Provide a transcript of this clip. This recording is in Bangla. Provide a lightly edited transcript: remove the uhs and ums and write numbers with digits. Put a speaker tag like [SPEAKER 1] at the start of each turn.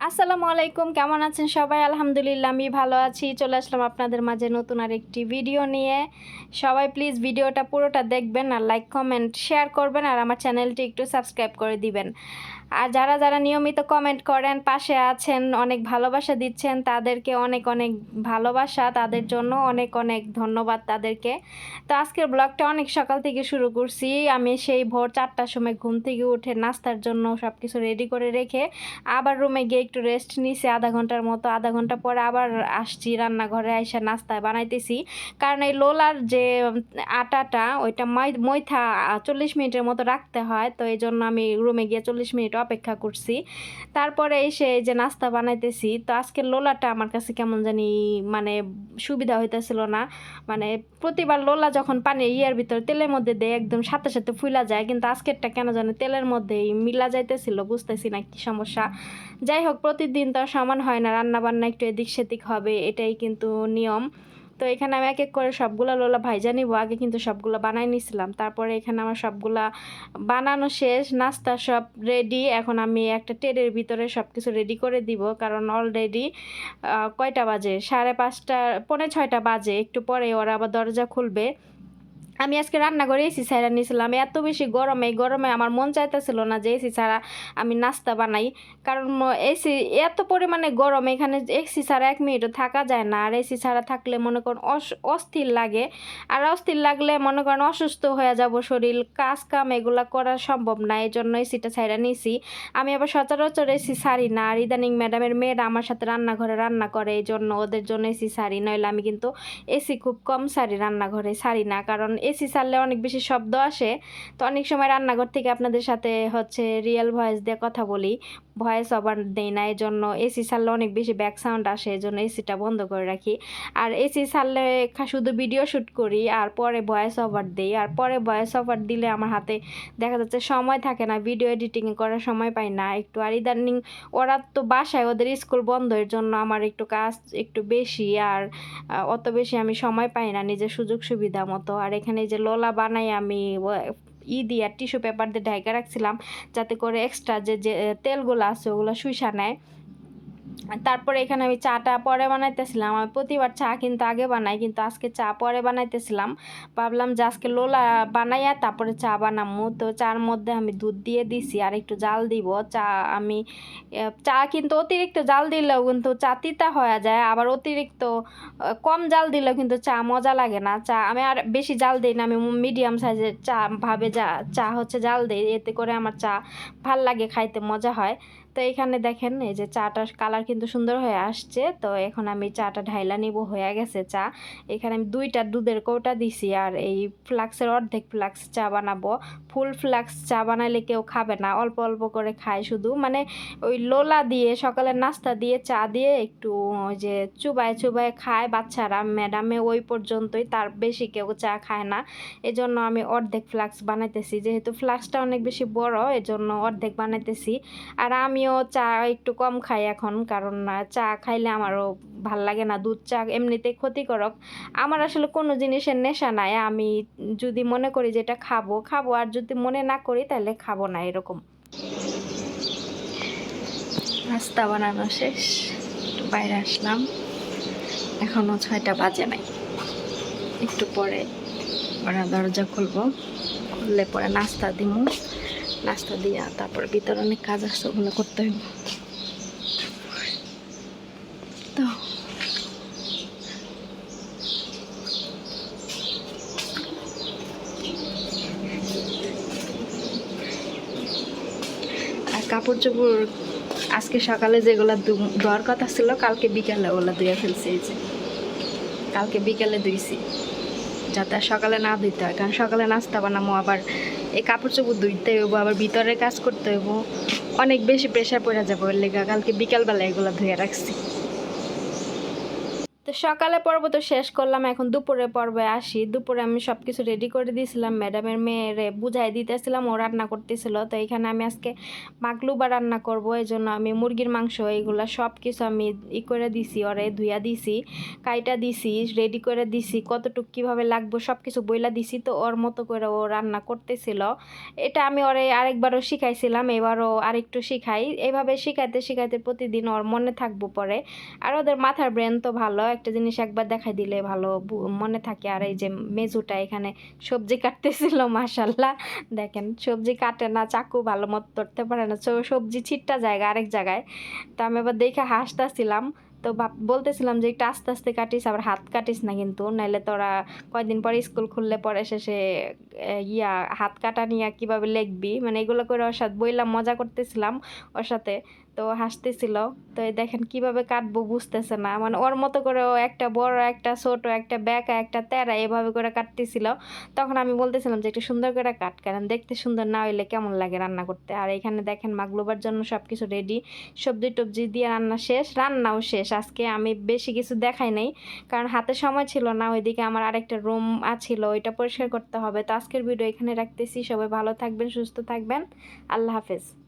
[SPEAKER 1] আসসালামু আলাইকুম, কেমন আছেন সবাই? আলহামদুলিল্লাহ আমি ভালো আছি। চলে আসলাম আপনাদের মাঝে নতুন আরেকটি ভিডিও নিয়ে। সবাই প্লিজ ভিডিওটা পুরোটা দেখবেন আর লাইক কমেন্ট শেয়ার করবেন আর আমার চ্যানেলটি একটু সাবস্ক্রাইব করে দিবেন। আর যারা যারা নিয়মিত কমেন্ট করেন, পাশে আছেন, অনেক ভালোবাসা দিচ্ছেন, তাদেরকে অনেক অনেক ভালোবাসা, তাদের জন্য অনেক অনেক ধন্যবাদ তাদেরকে। তো আজকের ব্লগটা অনেক সকাল থেকে শুরু করছি। আমি সেই ভোর 4টার সময় ঘুম থেকে উঠে নাস্তার জন্য সব কিছু রেডি করে রেখে আবার রুমে গিয়ে একটু রেস্ট নিছি আধা ঘন্টার মতো। আধা ঘন্টা পরে আবার আসছি রান্নাঘরে, আইসা নাস্তা বানাইতেছি। কারণ এই লোলার যে আটাটা ওইটা ময়থা 40 মিনিটের মতো রাখতে হয়, তো এই জন্য আমি রুমে গিয়ে 40 মিনিট অপেক্ষা করছি। তারপরে এসে এই যে নাস্তা বানাইতেছি। তো আজকের লোলাটা আমার কাছে কেমন জানি মানে সুবিধা হইতেছিল না। মানে প্রতিবার লোলা যখন পানি ইয়ার ভিতরে তেলের মধ্যে দেয় একদম সাথে সাথে ফুলা যায়, কিন্তু আজকেরটা কেন জানি তেলের মধ্যেই মিলা যাইতেছিল, বুঝতেছি না কি সমস্যা। যাই হোক, প্রতিদিন তো আর সমান হয় না, রান্না বান্না একটু এদিক সেদিক হবে, এটাই কিন্তু নিয়ম। তো এখানে আমি এক এক করে সবগুলা লোলা ভাইজা নিব। আগে কিন্তু সবগুলো বানাই নিছিলাম, তারপরে এখানে আমার সবগুলা বানানো শেষ, নাস্তা সব রেডি। এখন আমি একটা ট্রের ভিতরে সব কিছু রেডি করে দিব, কারণ অলরেডি কয়টা বাজে, 5:30 পৌনে 6টা বাজে। একটু পরে ওরা আবার দরজা খুলবে। আমি আজকে রান্নাঘরে এসি ছাড়া নিয়েছিলাম, এত বেশি গরমে, এই গরমে আমার মন চাইতেছিল না যে এসি ছাড়া আমি নাস্তা বানাই। কারণ এসি এত পরিমাণে গরম, এখানে এসি ছাড়া 1 মিনিটও থাকা যায় না। আর এসি ছাড়া থাকলে মনে করেন অস্থির লাগে, আর অস্থির লাগলে মনে করেন অসুস্থ হয়ে যাব শরীর, কাজ কাম এগুলা করা সম্ভব না। এই জন্য এসিটা ছাড়া নিয়েছি। আমি আবার সচরাচর এসি ছাড়ি না। আর ইদানিং ম্যাডামের মেয়েরা আমার সাথে রান্নাঘরে রান্না করে, এই জন্য ওদের জন্য এসি ছাড়ি, নইলে আমি কিন্তু এসি খুব কম ছাড়ি, রান্নাঘরে ছাড়ি না। কারণ এসি ছাড়লে অনেক বেশি শব্দ আসে। তো অনেক সময় রান্নাঘর থেকে আপনাদের সাথে রিয়েল ভয়েস দিয়ে কথা বলি, ভয়েস ওভার দেই না, এই জন্য এসি ছাড়লে অনেক বেশি ব্যাক সাউন্ড আসে, এই জন্য এসিটা বন্ধ করে রাখি। আর এসি ছাড়লে শুধু ভিডিও শ্যুট করি আর পরে ভয়েস ওভার দিই। আর পরে ভয়েস ওভার দিলে আমার হাতে দেখা যাচ্ছে সময় থাকে না, ভিডিও এডিটিং করার সময় পাই না একটু। আর ইদানিং ওরা তো বাসায়, ওদের স্কুল বন্ধ, এর জন্য আমার একটু কাজ একটু বেশি, আর অত বেশি আমি সময় পাই না নিজের সুযোগ সুবিধা মতো। আর এখানে যে লোলা বানাই আমি দিয়ে টিস্যু পেপার দিয়ে ঢাকা রাখছিলাম, যাতে করে এক্সট্রা যে যে তেলগুলো আছে ওগুলো শুইসা নেয়। তারপরে এখানে আমি চাটা পরে বানাইতেছিলাম। আমি প্রতিবার চা কিন্তু আগে বানাই, কিন্তু আজকে চা পরে বানাইতেছিলাম। ভাবলাম যে আজকে লোলা বানাইয়া তারপরে চা বানামু। তো চার মধ্যে আমি দুধ দিয়ে দিছি আর একটু জাল দিব। আমি চা কিন্তু অতিরিক্ত জাল দিলেও কিন্তু চা তিতা হয়ে যায়, আবার অতিরিক্ত কম জাল দিলেও কিন্তু চা মজা লাগে না। চা আমি আর বেশি জাল দিই না, আমি মিডিয়াম সাইজের চা ভাবে চা জাল দিই, এতে করে আমার চা ভাল লাগে, খাইতে মজা হয়। তো এখানে দেখেন এই যে চাটার কালার কিন্তু সুন্দর হয়ে আসছে। তো এখন আমি চাটা ঢাইলা নিব, হয়ে গেছে চা। এখানে আমি 2টা দুধের কৌটা দিছি, আর এই ফ্লাক্সের অর্ধেক ফ্লাক্স চা বানাবো। ফুল ফ্লাক্স চা বানাইলে কেউ খাবে না, অল্প অল্প করে খায় শুধু। মানে ওই লোলা দিয়ে সকালের নাস্তা দিয়ে চা দিয়ে একটু ওই যে চুবায় চুবায় খায় বাচ্চারা, ম্যাডামে ওই পর্যন্তই, তার বেশি কেউ চা খায় না। এজন্য আমি অর্ধেক ফ্লাক্স বানাইতেছি, যেহেতু ফ্লাক্সটা অনেক বেশি বড়, এজন্য অর্ধেক বানাইতেছি। আর আমিও চা একটু কম খাই এখন, কারণ চা খাইলে আমারও ভাল লাগে না। দুধ চা এমনিতেই ক্ষতিকারক। আমার আসলে কোনো জিনিসের নেশা নাই, আমি যদি মনে করি যে এটা খাবো খাবো, আর যদি মনে না করি তাহলে খাবো না, এরকম। নাস্তা বানানো শেষ, একটু বাইরে আসলাম, এখনও 6টা বাজে নাই। একটু পরে ওরা দরজা খুলবো, খুললে পরে নাস্তা দিব। নাস্তা দিয়া তারপর ভিতরে অনেক কাজ আছে, ওগুলো করতে হইব। তো আর কাপড় চোপড় আজকে সকালে যেগুলো ধোয়ার কথা ছিল কালকে বিকালে ওগুলো ধুয়ে ফেলছি। এই যে কালকে বিকালে ধুইছি, যাতে সকালে না ধুইতে হয়, কারণ সকালে নাস্তা বানাবো, আবার এই কাপড় চোপড় ধুইতে হইব, আবার ভিতরে কাজ করতে হইব, অনেক বেশি প্রেশার পড়ে যাবো। ওর লেগে কালকে বিকালবেলা এগুলো ধুয়ে রাখছি। তো সকালে পর্ব তো শেষ করলাম, এখন দুপুরে পর্বে আসি। দুপুরে আমি সব কিছু রেডি করে দিয়েছিলাম, ম্যাডামের মেয়েরে বুঝাই দিতেছিলাম, ও রান্না করতেছিল। তো এখানে আমি আজকে মাগলুবা রান্না করব, এই জন্য আমি মুরগির মাংস এইগুলো সব কিছু আমি করে দিছি, ওরে ধুইয়া দিছি, কাইটা দিছি, রেডি করে দিছি, কতটুকু কীভাবে লাগবো সব কিছু বইলা দিছি। তো ওর মতো করে ও রান্না করতেছিল। এটা আমি ওরে আরেকবারও শিখাইছিলাম, এবারও আরেকটু শিখাই। এইভাবে শিখাইতে শিখাইতে প্রতিদিন ওর মনে থাকবো পরে। আর ওদের মাথার ব্রেন তো ভালো, একটা জিনিস একবার দেখাই দিলে ভালো মনে থাকে। আর এই যে মেজুটা এখানে সবজি কাটতেছিল, মাশাল্লাহ দেখেন সবজি কাটে না, চাকু ভালো মতো ধরতে পারে না, সবজি ছিটটা জায়গা আরেক জায়গায়। তো আমি এবার দেখে হাসতেছিলাম। তো বলতেছিলাম যে একটু আস্তে আস্তে কাটিস, আবার হাত কাটিস না কিন্তু, নাইলে তোরা কয়দিন পরে স্কুল খুললে পরে শেষে হাত কাটা নিয়ে কীভাবে লিখবি, মানে এগুলো করে ওর সাথে বইলাম, মজা করতেছিলাম ওর সাথে। তো হাসতেছিল। তো এই দেখেন কিভাবে কাটবো বুঝতেছে না, মানে ওর মতো করে ও একটা বড়, একটা ছোট, একটা ব্যাকা, একটা তেরা এভাবে করে কাটতেছিল। তখন আমি বলতেছিলাম যে একটু সুন্দর করে কাট, কারণ দেখতে সুন্দর না হইলে কেমন লাগে রান্না করতে। আর এখানে দেখেন মাগলুবার জন্য সব কিছু রেডি, সবজি টবজি দিয়ে রান্না শেষ, রান্নাও শেষ। আজকে আমি বেশি কিছু দেখাই নাই, কারণ হাতে সময় ছিল না। ওইদিকে আমার আরেকটা রুম আছিল, ওইটা পরিষ্কার করতে হবে। তো আজকের ভিডিও এখানে রাখতেছি। সবাই ভালো থাকবেন, সুস্থ থাকবেন, আল্লাহ হাফেজ।